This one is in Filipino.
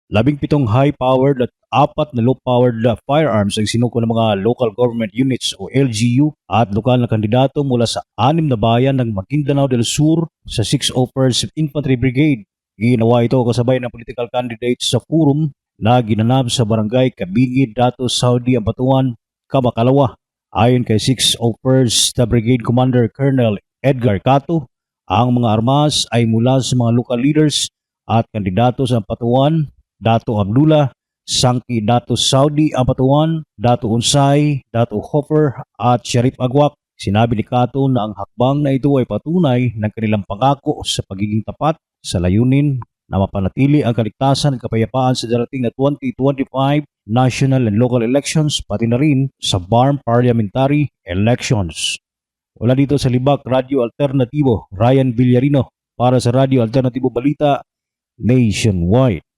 17 high-powered at 4 na low-powered firearms ang sinuko ng mga local government units o LGU at lokal na kandidato mula sa 6 na bayan ng Maguindanao del Sur sa 601st Infantry Brigade. Ginawa ito kasabay ng political candidates sa forum na ginanap sa barangay Kabigi, Dato Saudi, Ambatuan, Kamakalawa. Ayon kay 601st Brigade Commander Colonel Edgar Cato, ang mga armas ay mula sa mga local leaders at kandidato sa Ambatuan, Dato Abdullah, Sangki Dato Saudi Ambatuan, Dato Unsay, Dato Hoffer at Sharif Agwak. Sinabi ni Cato na ang hakbang na ito ay patunay ng kanilang pangako sa pagiging tapat sa layunin na mapanatili ang kaligtasan at kapayapaan sa darating na 2025 national and local elections pati na rin sa BARM parliamentary elections. Wala dito sa Libak Radio Alternatibo, Ryan Villarino para sa Radio Alternatibo Balita Nationwide.